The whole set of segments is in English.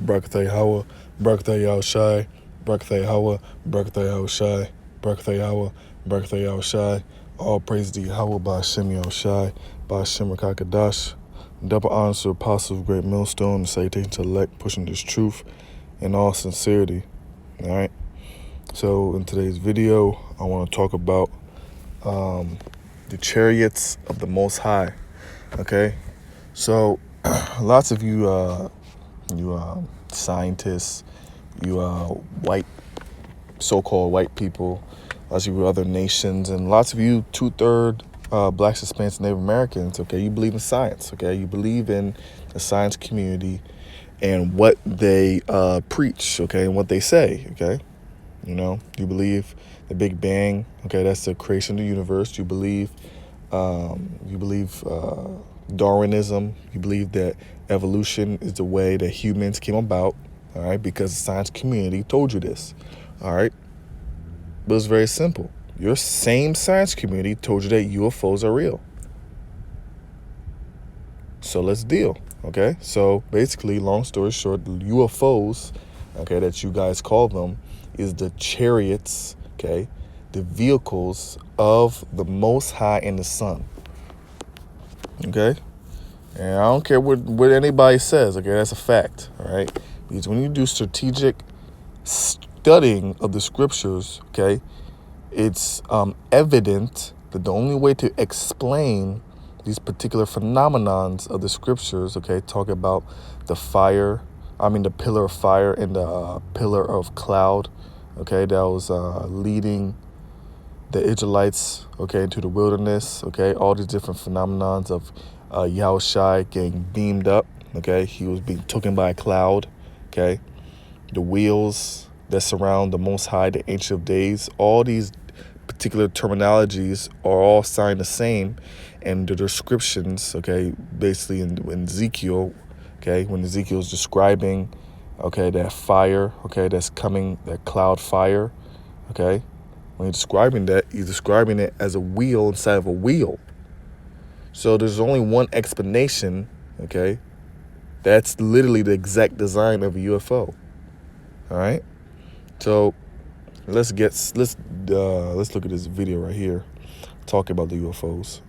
Barakatay Hawa, Barakatay Yao Shai, Barakatay Hawa, Barakatay Yao Shai, Barakatay Hawa, Barakatay Yao Shai. All praise to Yahweh by Hashem Yao Shai, by Hashem Rakakadash. Double honors to Apostle of Great Millstone, and salutation to elect, pushing this truth in all sincerity. All right. So in today's video, I want to talk about the chariots of the Most High. Okay. So lots of you scientists, you white, so-called white people, lots of you other nations, and lots of you two-third blacks, Hispanics, Native Americans, okay, you believe in science, okay? You believe in the science community and what they preach, okay, and what they say, okay? You know, you believe the Big Bang, okay, that's the creation of the universe. You believe Darwinism. You believe that evolution is the way that humans came about, all right, because the science community told you this, all right? But it's very simple. Your same science community told you that UFOs are real. So let's deal, okay? So basically, long story short, the UFOs, okay, that you guys call them, is the chariots, okay, the vehicles of the Most High in the sun, okay? And I don't care what anybody says, okay? That's a fact, all right? Because when you do strategic studying of the scriptures, okay, it's evident that the only way to explain these particular phenomenons of the scriptures, okay, talk about the pillar of fire and the pillar of cloud, okay, that was leading the Israelites, okay, into the wilderness, okay, all these different phenomenons of Yahushai getting beamed up, okay, he was being taken by a cloud, okay, the wheels that surround the Most High, the Ancient of Days, all these particular terminologies are all signed the same, and the descriptions, okay, basically in Ezekiel, okay, when Ezekiel is describing, okay, that fire, okay, that's coming, that cloud fire, okay, when he's describing that, he's describing it as a wheel inside of a wheel. So there's only one explanation, okay, that's literally the exact design of a UFO. All right, so let's look at this video right here, talking about the UFOs.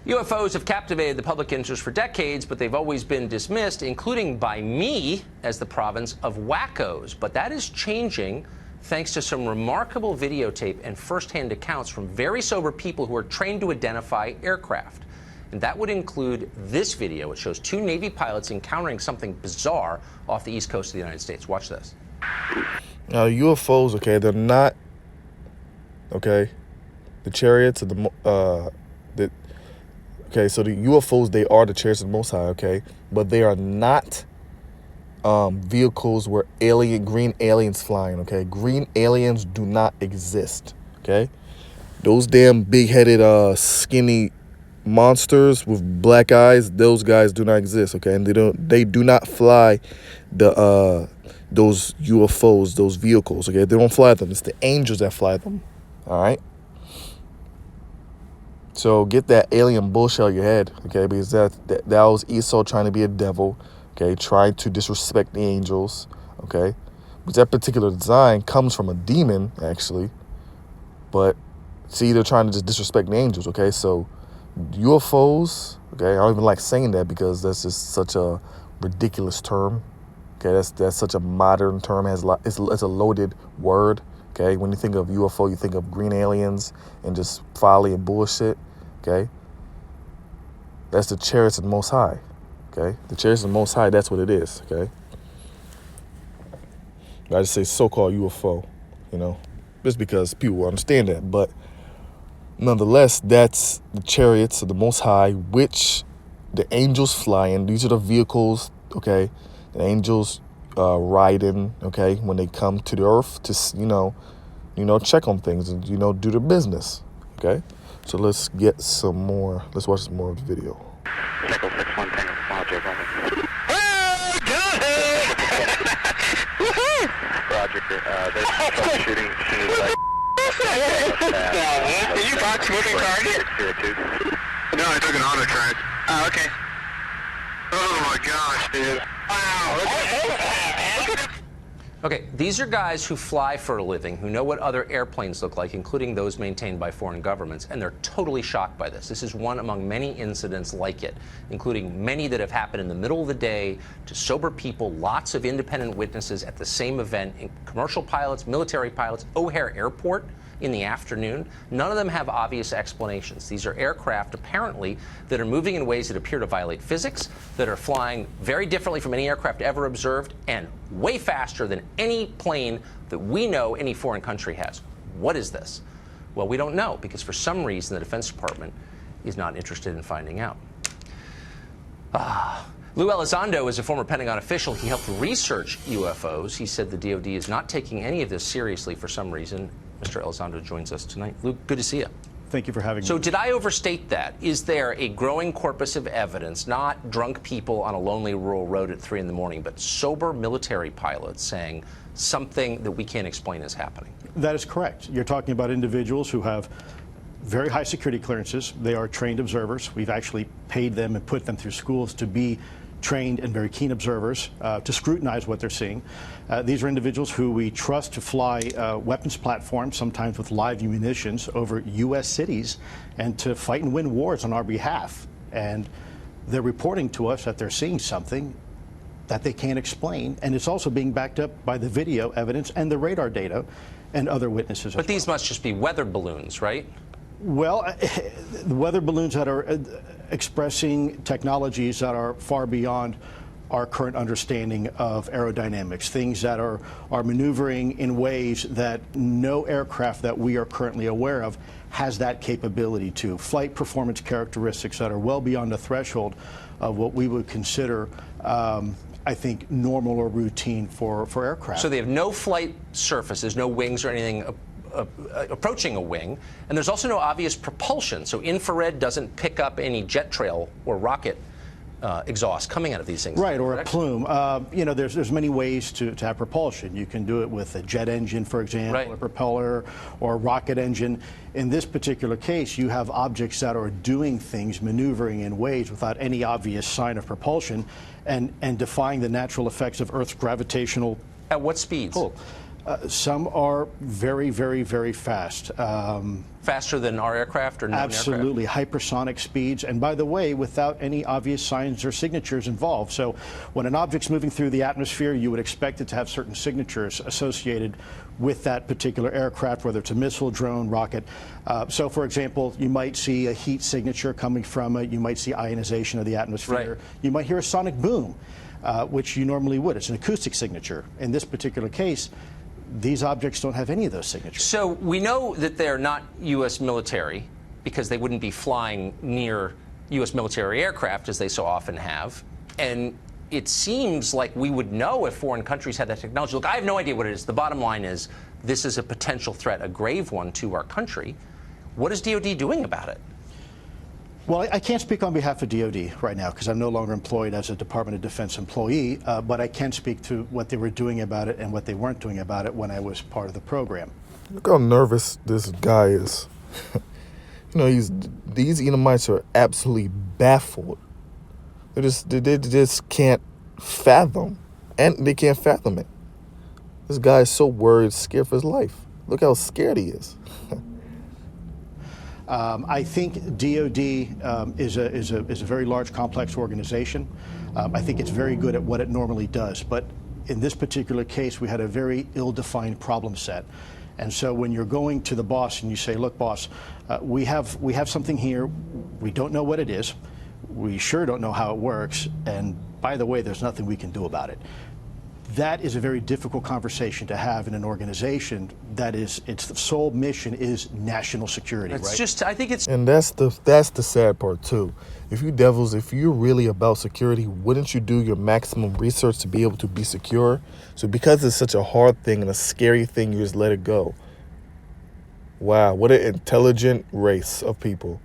UFOs have captivated the public interest for decades, but they've always been dismissed, including by me, as the province of wackos. But that is changing thanks to some remarkable videotape and firsthand accounts from very sober people who are trained to identify aircraft. And that would include this video. It shows two Navy pilots encountering something bizarre off the east coast of the United States. Watch this. Now, UFOs, okay, they're not, okay, the chariots of okay, so the UFOs, they are the chariots of the Most High, okay, but they are not vehicles where green aliens flying, okay? Green aliens do not exist, okay? Those damn big-headed, skinny monsters with black eyes, those guys do not exist, okay? And they do not fly those UFOs, those vehicles, okay? They don't fly them. It's the angels that fly them, all right? So get that alien bullshit out of your head, okay? Because that was Esau trying to be a devil, okay? Trying to disrespect the angels, okay? Because that particular design comes from a demon, actually. But see, they're trying to just disrespect the angels, okay? So UFOs, okay? I don't even like saying that because that's just such a ridiculous term, okay? That's such a modern term. It's a loaded word, okay? When you think of UFO, you think of green aliens and just folly and bullshit, okay? That's the chariots of the Most High, okay? The chariots of the Most High, that's what it is, okay? I just say so-called UFO, you know, just because people will understand that. But nonetheless, that's the chariots of the Most High, which the angels fly in. These are the vehicles, okay, the angels ride in, okay, when they come to the earth to, you know, check on things and, you know, do their business, okay? So let's get some more. Let's watch some more of the video. Tango 6-1, Tango, Roger, Roger. Roger, there's troubleshooting as soon as Are you box moving cars? Here, too. No, I took an auto track. Oh, okay. Oh my gosh, dude. Wow. Okay, these are guys who fly for a living, who know what other airplanes look like, including those maintained by foreign governments, and they're totally shocked by this. This is one among many incidents like it, including many that have happened in the middle of the day to sober people, lots of independent witnesses at the same event, commercial pilots, military pilots, O'Hare Airport in the afternoon. None of them have obvious explanations. These are aircraft, apparently, that are moving in ways that appear to violate physics, that are flying very differently from any aircraft ever observed, and way faster than any plane that we know any foreign country has. What is this? Well, we don't know, because for some reason the Defense Department is not interested in finding out. Lou Elizondo is a former Pentagon official. He helped research UFOs. He said the DoD is not taking any of this seriously for some reason. Mr. Elizondo joins us tonight. Lou, good to see you. Thank you for having me. So did I overstate that? Is there a growing corpus of evidence, not drunk people on a lonely rural road at 3 in the morning, but sober military pilots saying something that we can't explain is happening? That is correct. You're talking about individuals who have very high security clearances. They are trained observers. We've actually paid them and put them through schools to be trained and very keen observers to scrutinize what they're seeing. These are individuals who we trust to fly weapons platforms, sometimes with live munitions, over U.S. cities and to fight and win wars on our behalf. And they're reporting to us that they're seeing something that they can't explain, and it's also being backed up by the video evidence and the radar data and other witnesses. But these must just be weather balloons, right? Well, the weather balloons that are expressing technologies that are far beyond our current understanding of aerodynamics, things that are maneuvering in ways that no aircraft that we are currently aware of has that capability to. Flight performance characteristics that are well beyond the threshold of what we would consider I think normal or routine for aircraft. So they have no flight surfaces, no wings or anything approaching a wing, and there's also no obvious propulsion. So infrared doesn't pick up any jet trail or rocket exhaust coming out of these things. Right, or a plume. You know, there's many ways to have propulsion. You can do it with a jet engine, for example, right, a propeller, or a rocket engine. In this particular case, you have objects that are doing things, maneuvering in ways without any obvious sign of propulsion, and defying the natural effects of Earth's gravitational At what speeds? pull. Some are very, very, very fast. Faster than our aircraft or non-aircraft? Absolutely, hypersonic speeds, and by the way, without any obvious signs or signatures involved. So when an object's moving through the atmosphere, you would expect it to have certain signatures associated with that particular aircraft, whether it's a missile, drone, rocket. So for example, you might see a heat signature coming from it, you might see ionization of the atmosphere, right, you might hear a sonic boom, which you normally would. It's an acoustic signature. In this particular case, these objects don't have any of those signatures. So we know that they're not U.S. military because they wouldn't be flying near U.S. military aircraft as they so often have. And it seems like we would know if foreign countries had that technology. Look, I have no idea what it is. The bottom line is this is a potential threat, a grave one to our country. What is DoD doing about it? Well, I can't speak on behalf of DoD right now because I'm no longer employed as a Department of Defense employee, but I can speak to what they were doing about it and what they weren't doing about it when I was part of the program. Look how nervous this guy is. You know, these Edomites are absolutely baffled. They just can't fathom, and they can't fathom it. This guy is so worried, scared for his life. Look how scared he is. I think DoD is a very large, complex organization. I think it's very good at what it normally does. But in this particular case, we had a very ill-defined problem set. And so when you're going to the boss and you say, look, boss, we have something here. We don't know what it is. We sure don't know how it works. And by the way, there's nothing we can do about it. That is a very difficult conversation to have in an organization that is, its sole mission is national security, It's right? just, I think it's... And that's the sad part too. If you're really about security, wouldn't you do your maximum research to be able to be secure? So because it's such a hard thing and a scary thing, you just let it go. Wow, what an intelligent race of people.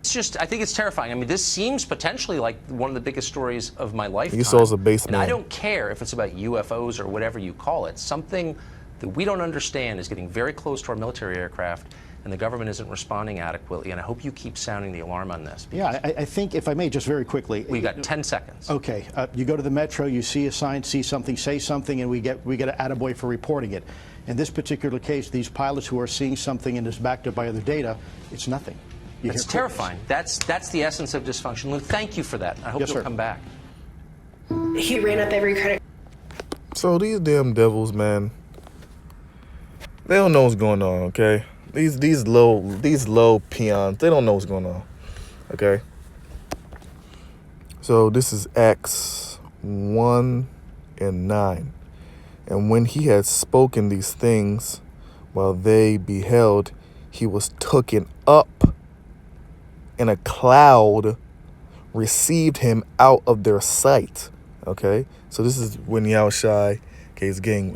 It's just, I think it's terrifying. I mean, this seems potentially like one of the biggest stories of my lifetime. Esau's a base and man. I don't care if it's about UFOs or whatever you call it. Something that we don't understand is getting very close to our military aircraft, and the government isn't responding adequately. And I hope you keep sounding the alarm on this. Yeah, I think, if I may, just very quickly. We got 10 seconds. Okay, you go to the metro, you see a sign, see something, say something, and we get an attaboy for reporting it. In this particular case, these pilots who are seeing something and is backed up by other data, it's nothing. It's terrifying. That's the essence of dysfunction. Lou, thank you for that. I hope Yes, you'll sir. come back. He ran up every credit. So these damn devils, man, they don't know what's going on, okay? These low peons, they don't know what's going on, okay? So this is Acts 1 and 9. And when he had spoken these things, while they beheld, he was taken up, and a cloud received him out of their sight. Okay, so this is when Yahushua, okay, is getting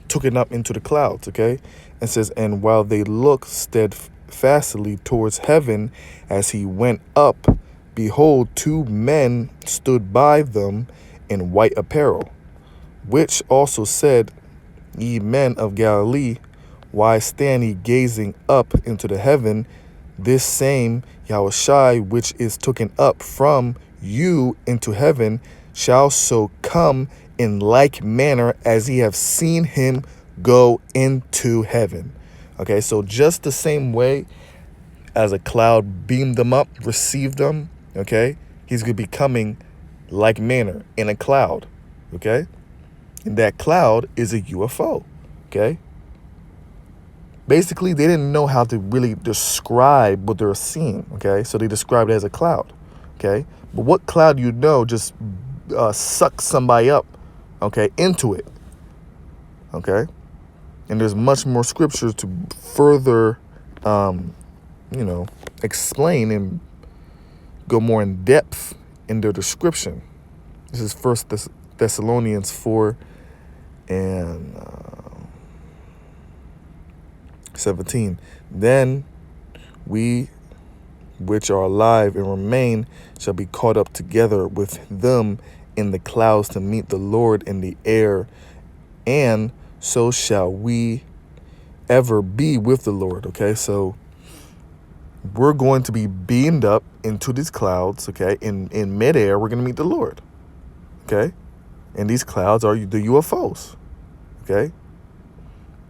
taken up into the clouds. Okay, and says, and while they looked steadfastly towards heaven as he went up, behold, two men stood by them in white apparel, which also said, ye men of Galilee, why stand ye gazing up into the heaven? This same Yahushua, which is taken up from you into heaven, shall so come in like manner as ye have seen him go into heaven. Okay, so just the same way as a cloud beamed them up, received them, okay, he's going to be coming like manner in a cloud, okay? And that cloud is a UFO, okay? Basically, they didn't know how to really describe what they were seeing, okay? So they described it as a cloud, okay? But what cloud you know just sucks somebody up, okay, into it, okay? And there's much more scripture to further, explain and go more in depth in their description. This is 1 Thessalonians 4 and 17. Then we which are alive and remain shall be caught up together with them in the clouds to meet the Lord in the air, and so shall we ever be with the Lord. Okay, so we're going to be beamed up into these clouds, okay? In midair, we're going to meet the Lord, okay? And these clouds are the UFOs, okay?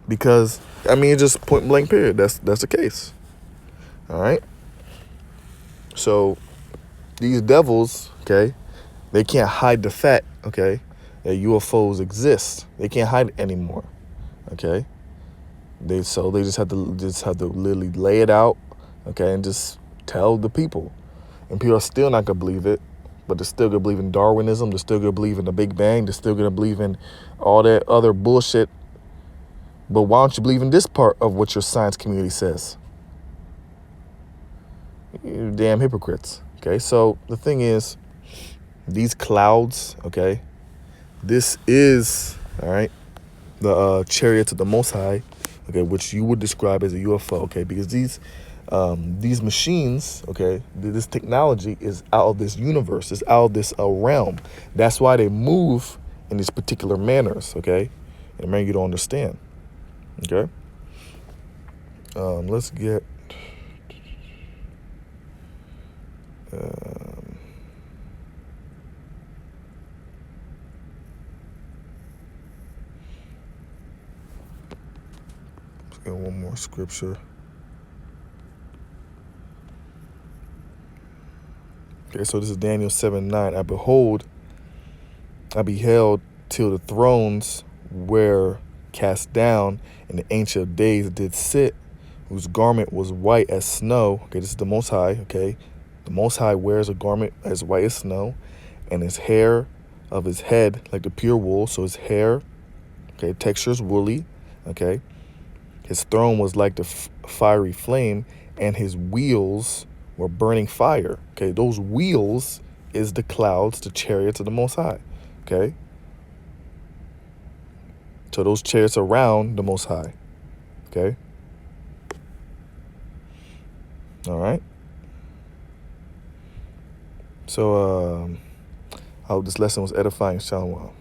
Because, I mean, just point blank period. That's the case, all right? So these devils, okay, they can't hide the fact, okay, that UFOs exist. They can't hide it anymore, okay? They just have to literally lay it out, okay, and just tell the people. And people are still not gonna believe it, but they're still gonna believe in Darwinism. They're still gonna believe in the Big Bang. They're still gonna believe in all that other bullshit. But why don't you believe in this part of what your science community says? You damn hypocrites. Okay, so the thing is, these clouds, okay, this is, all right, the chariots of the Most High, okay, which you would describe as a UFO, okay, because these machines, okay, this technology is out of this universe, is out of this realm. That's why they move in these particular manners, okay, and man, you don't understand, okay. Let's get. Let's get one more scripture. Okay, so this is Daniel 7:9. I beheld till the thrones were cast down, and the Ancient of Days did sit, whose garment was white as snow. Okay, this is the Most High, okay. The Most High wears a garment as white as snow, and his hair of his head like the pure wool. So his hair, okay, texture is woolly, okay. His throne was like the fiery flame, and his wheels were burning fire. Okay, those wheels is the clouds, the chariots of the Most High, okay. So those chariots around the Most High, okay. All right. So I hope this lesson was edifying. Shalom.